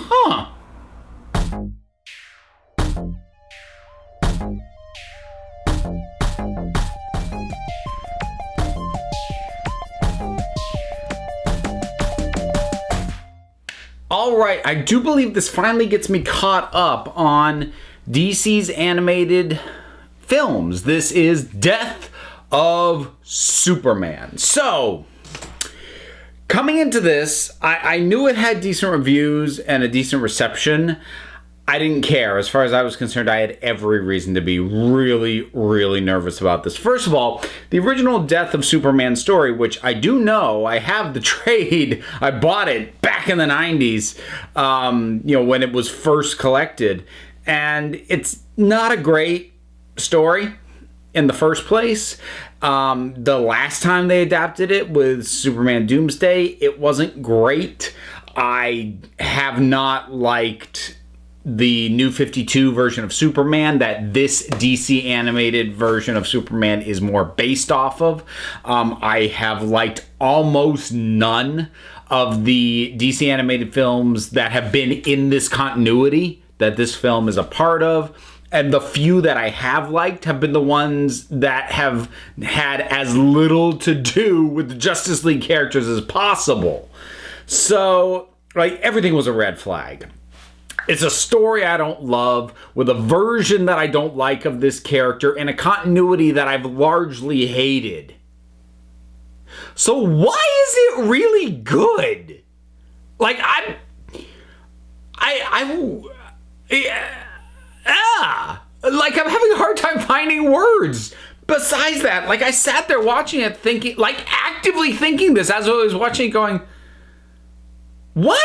Huh. All right, I do believe this finally gets me caught up on DC's animated films. This is Death of Superman. So, coming into this, I knew it had decent reviews and a decent reception. I didn't care. As far as I was concerned, I had every reason to be really, really nervous about this. First of all, the original Death of Superman story, which I do know, I have the trade. I bought it back in the 90s, when it was first collected. And it's not a great story in the first place. The last time they adapted it with Superman Doomsday, it wasn't great. I have not liked the New 52 version of Superman that this DC animated version of Superman is more based off of. I have liked almost none of the DC animated films that have been in this continuity that this film is a part of. And the few that I have liked have been the ones that have had as little to do with the Justice League characters as possible. So, everything was a red flag. It's a story I don't love, with a version that I don't like of this character, and a continuity that I've largely hated. So why is it really good? I'm having a hard time finding words. Besides that, I sat there watching it thinking, actively thinking this as I was watching it going, why weren't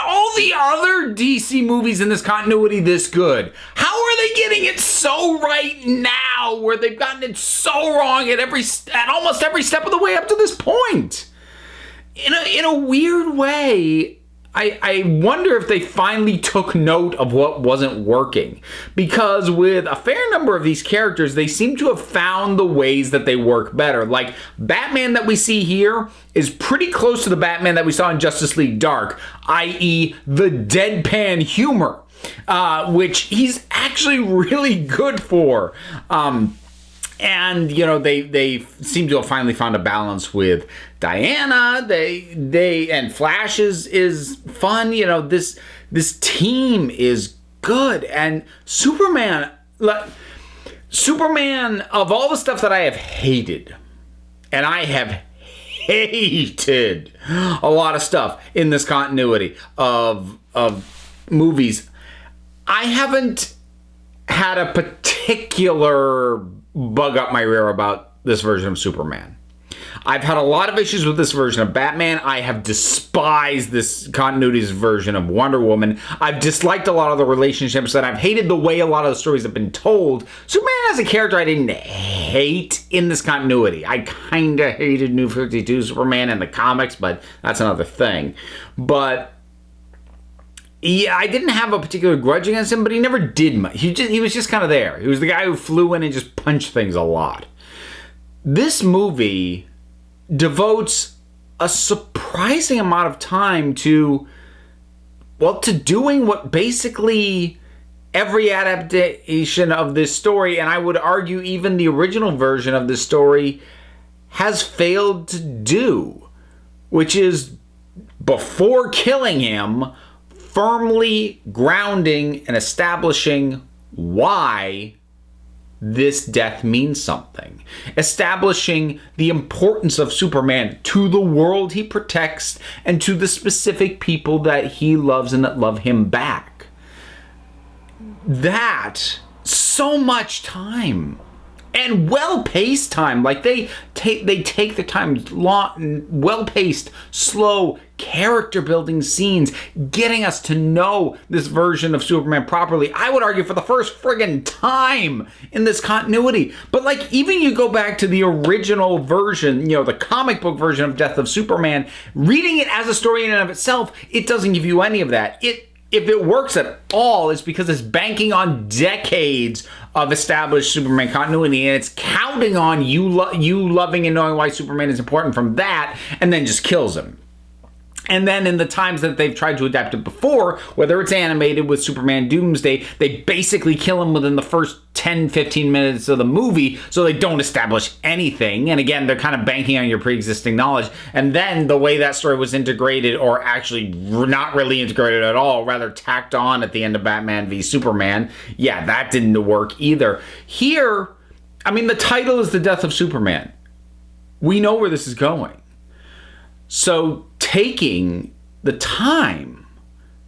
all the other DC movies in this continuity this good? How are they getting it so right now, where they've gotten it so wrong at almost every step of the way up to this point? In a weird way, I wonder if they finally took note of what wasn't working. Because with a fair number of these characters, they seem to have found the ways that they work better. Batman that we see here is pretty close to the Batman that we saw in Justice League Dark, i.e. the deadpan humor, which he's actually really good for. And, they seem to have finally found a balance with Diana. And Flash is fun. This team is good. And Superman, of all the stuff that I have hated, and I have hated a lot of stuff in this continuity of movies, I haven't had a particular bug up my rear about this version of Superman. I've had a lot of issues with this version of Batman. I have despised this continuity's version of Wonder Woman. I've disliked a lot of the relationships, and I've hated the way a lot of the stories have been told. Superman as a character I didn't hate in this continuity. I kind of hated New 52 Superman in the comics, but that's another thing. But yeah, I didn't have a particular grudge against him, but he never did much. He was just kind of there. He was the guy who flew in and just punched things a lot. This movie devotes a surprising amount of time to doing what basically every adaptation of this story, and I would argue even the original version of this story, has failed to do, which is, before killing him, firmly grounding and establishing why this death means something. Establishing the importance of Superman to the world he protects and to the specific people that he loves and that love him back. That, so much time. And well-paced time. They take the time, long, well-paced, slow, character-building scenes, getting us to know this version of Superman properly. I would argue for the first friggin' time in this continuity. But even you go back to the original version, the comic book version of Death of Superman, reading it as a story in and of itself, it doesn't give you any of that. If it works at all, it's because it's banking on decades of established Superman continuity, and it's counting on you loving and knowing why Superman is important from that, and then just kills him. And then in the times that they've tried to adapt it before, whether it's animated with Superman Doomsday, they basically kill him within the first 10, 15 minutes of the movie, so they don't establish anything. And again, they're kind of banking on your pre-existing knowledge. And then the way that story was integrated, or actually not really integrated at all, rather tacked on at the end of Batman v Superman, yeah, that didn't work either. Here, I mean, the title is The Death of Superman. We know where this is going. So taking the time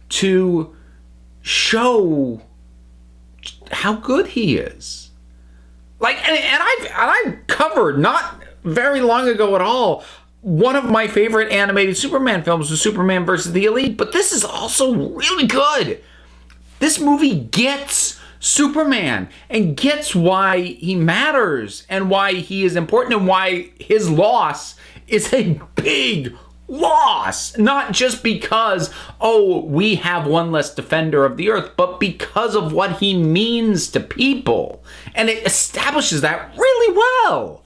to show how good he is. Like, and I covered not very long ago at all, one of my favorite animated Superman films was Superman versus the Elite, but this is also really good. This movie gets Superman and gets why he matters and why he is important and why his loss is a big loss. Not just because, oh, we have one less defender of the earth, but because of what he means to people. And it establishes that really well.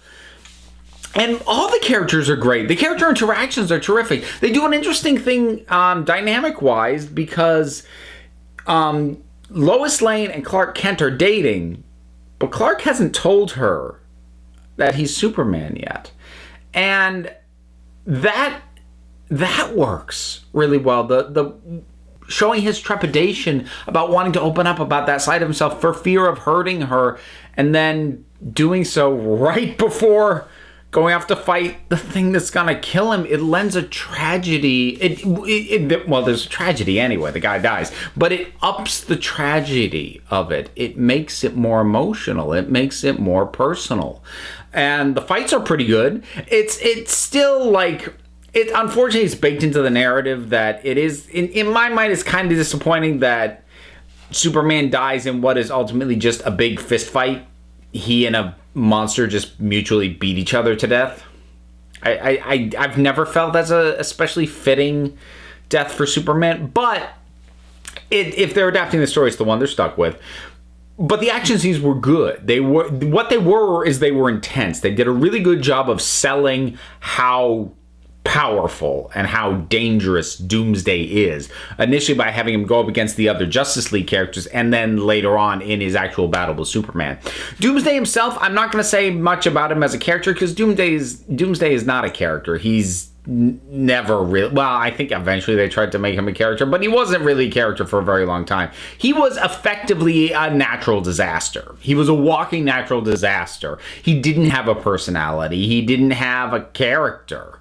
And all the characters are great. The character interactions are terrific. They do an interesting thing dynamic-wise because Lois Lane and Clark Kent are dating, but Clark hasn't told her that he's Superman yet. And that works really well. The showing his trepidation about wanting to open up about that side of himself for fear of hurting her, and then doing so right before going off to fight the thing that's gonna kill him. It lends a tragedy. Well, there's a tragedy anyway. The guy dies, but it ups the tragedy of it. It makes it more emotional. It makes it more personal, and the fights are pretty good. It's still like. It, unfortunately, it's baked into the narrative that it is, in my mind, it's kind of disappointing that Superman dies in what is ultimately just a big fist fight. He and a monster just mutually beat each other to death. I've never felt that's a especially fitting death for Superman, but if they're adapting the story, it's the one they're stuck with. But the action scenes were good. They were intense. They did a really good job of selling how powerful and how dangerous Doomsday is. Initially by having him go up against the other Justice League characters, and then later on in his actual battle with Superman. Doomsday himself, I'm not going to say much about him as a character because Doomsday is not a character. He's never really, well, I think eventually they tried to make him a character, but he wasn't really a character for a very long time. He was effectively a natural disaster. He was a walking natural disaster. He didn't have a personality. He didn't have a character.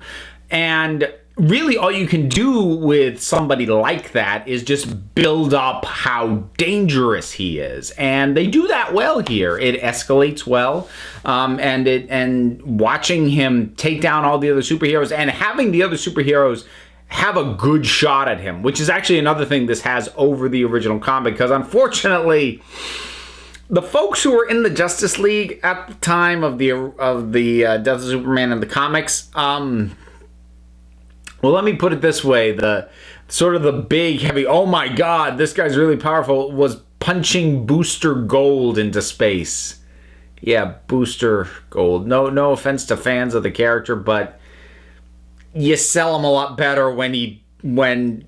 And really all you can do with somebody like that is just build up how dangerous he is. And they do that well here. It escalates well. And watching him take down all the other superheroes and having the other superheroes have a good shot at him, which is actually another thing this has over the original comic, because unfortunately the folks who were in the Justice League at the time of the Death of Superman in the comics, well, let me put it this way. The sort of the big, heavy, oh my God, this guy's really powerful, was punching Booster Gold into space. Yeah, Booster Gold. No offense to fans of the character, but you sell him a lot better when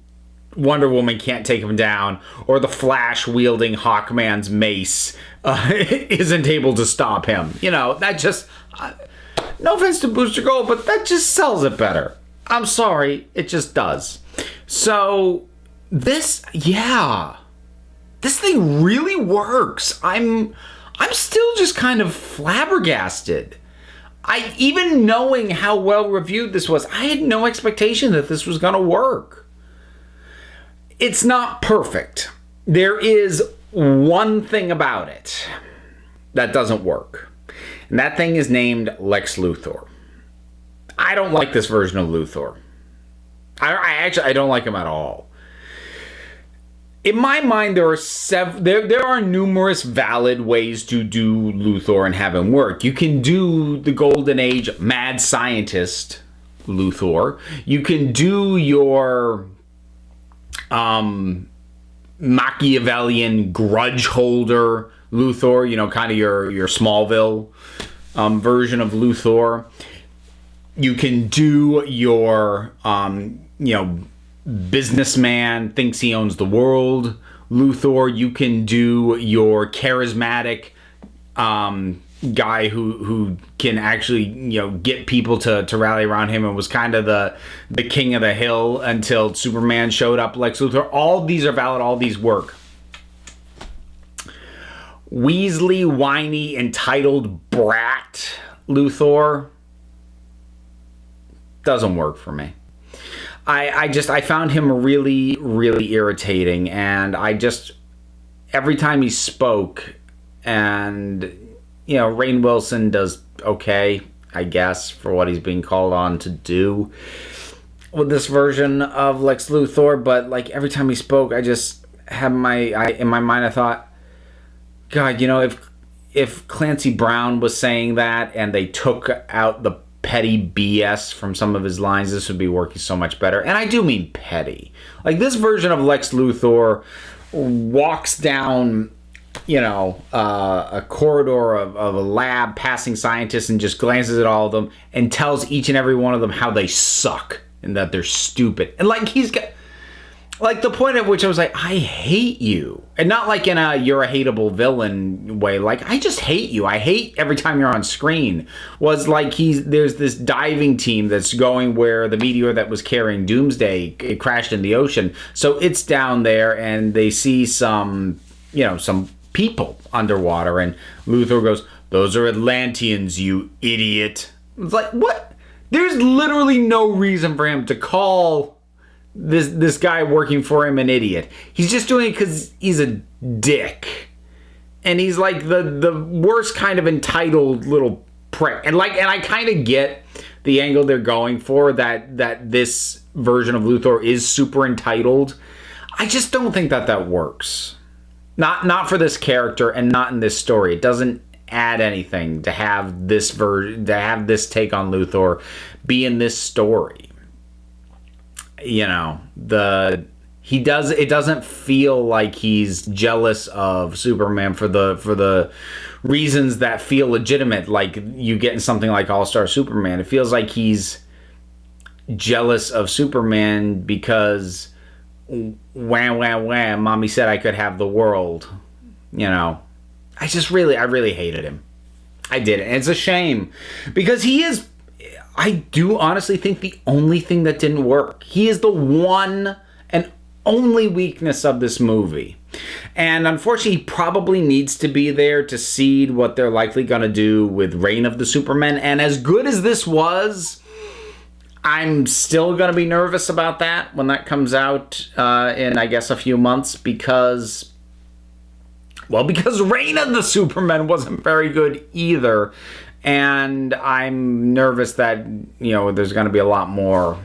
Wonder Woman can't take him down, or the Flash wielding Hawkman's mace isn't able to stop him. You know, that just, no offense to Booster Gold, but that just sells it better. I'm sorry, it just does. So this thing really works. I'm still just kind of flabbergasted. Even knowing how well reviewed this was, I had no expectation that this was going to work. It's not perfect. There is one thing about it that doesn't work. And that thing is named Lex Luthor. I don't like this version of Luthor. I don't like him at all. In my mind, there are numerous valid ways to do Luthor and have him work. You can do the Golden Age mad scientist Luthor. You can do your Machiavellian grudge holder Luthor, you know, kind of your Smallville version of Luthor. You can do your, businessman, thinks he owns the world. Luthor, you can do your charismatic guy who can actually, get people to rally around him, and was kind of the king of the hill until Superman showed up. Lex Luthor. All these are valid. All these work. Weasley, whiny, entitled brat Luthor doesn't work for me. I found him really, really irritating, and every time he spoke, and Rainn Wilson does okay, I guess, for what he's being called on to do with this version of Lex Luthor, but like every time he spoke, I just had in my mind, I thought, God, if Clancy Brown was saying that and they took out the petty BS from some of his lines, this would be working so much better. And I do mean petty. Like, this version of Lex Luthor walks down, a corridor of a lab, passing scientists, and just glances at all of them and tells each and every one of them how they suck and that they're stupid. And like, he's got, like, the point at which I was like, I hate you. And not like in a you're a hateable villain way. Like, I just hate you. I hate every time you're on screen. Was like, there's this diving team that's going where the meteor that was carrying Doomsday, it crashed in the ocean. So it's down there, and they see some people underwater. And Luthor goes, "Those are Atlanteans, you idiot." It's like, what? There's literally no reason for him to call this guy working for him an idiot. He's just doing it because he's a dick, and he's like the worst kind of entitled little prick. And I kind of get the angle they're going for, that this version of Luthor is super entitled. I just don't think that works. Not for this character, and not in this story. It doesn't add anything to have this take on Luthor be in this story. It doesn't feel like he's jealous of Superman for the reasons that feel legitimate, like you get in something like All-Star Superman. It feels like he's jealous of Superman because wham, mommy said I could have the world. I really hated him. I did. And it's a shame, because he is, I do honestly think, the only thing that didn't work. He is the one and only weakness of this movie. And unfortunately, he probably needs to be there to seed what they're likely going to do with Reign of the Supermen. And as good as this was, I'm still going to be nervous about that when that comes out in, I guess, a few months, because Reign of the Supermen wasn't very good either. And I'm nervous that, there's going to be a lot more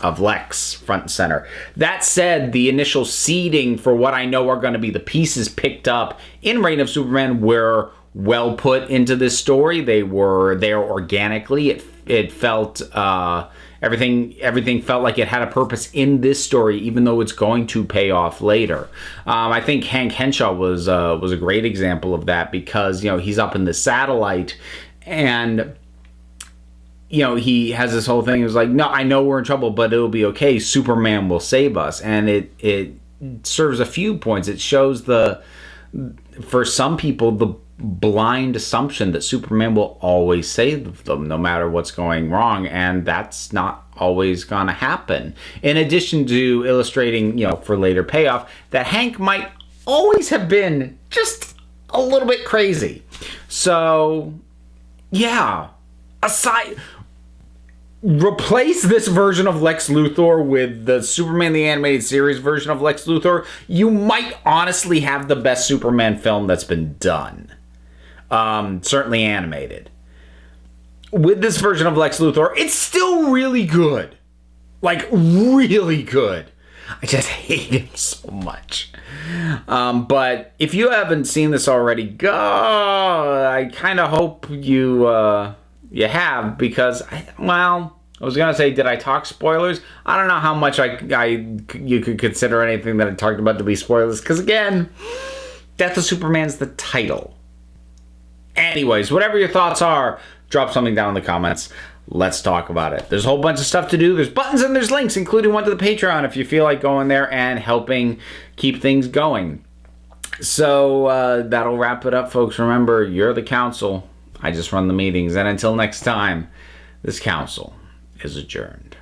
of Lex front and center. That said, the initial seeding for what I know are going to be the pieces picked up in Reign of Superman were well put into this story. They were there organically. It felt, everything felt like it had a purpose in this story, even though it's going to pay off later. I think Hank Henshaw was a great example of that, because he's up in the satellite, and he has this whole thing. He was like, "No, I know we're in trouble, but it'll be okay. Superman will save us." And it serves a few points. It shows for some people, the blind assumption that Superman will always save them no matter what's going wrong, and that's not always gonna happen. In addition to illustrating, for later payoff, that Hank might always have been just a little bit crazy. So yeah, replace this version of Lex Luthor with the Superman the Animated Series version of Lex Luthor, you might honestly have the best Superman film that's been done. Certainly animated. With this version of Lex Luthor, it's still really good. Like, really good. I just hate him so much. But if you haven't seen this already, I kind of hope you have, because, I was going to say, did I talk spoilers? I don't know how much you could consider anything that I talked about to be spoilers, because, again, Death of Superman's the title. Anyways, whatever your thoughts are, drop something down in the comments. let's talk about it. There's a whole bunch of stuff to do. There's buttons and there's links, including one to the Patreon if you feel like going there and helping keep things going. So that'll wrap it up, folks. Remember, you're the council. I just run the meetings. And until next time, this council is adjourned.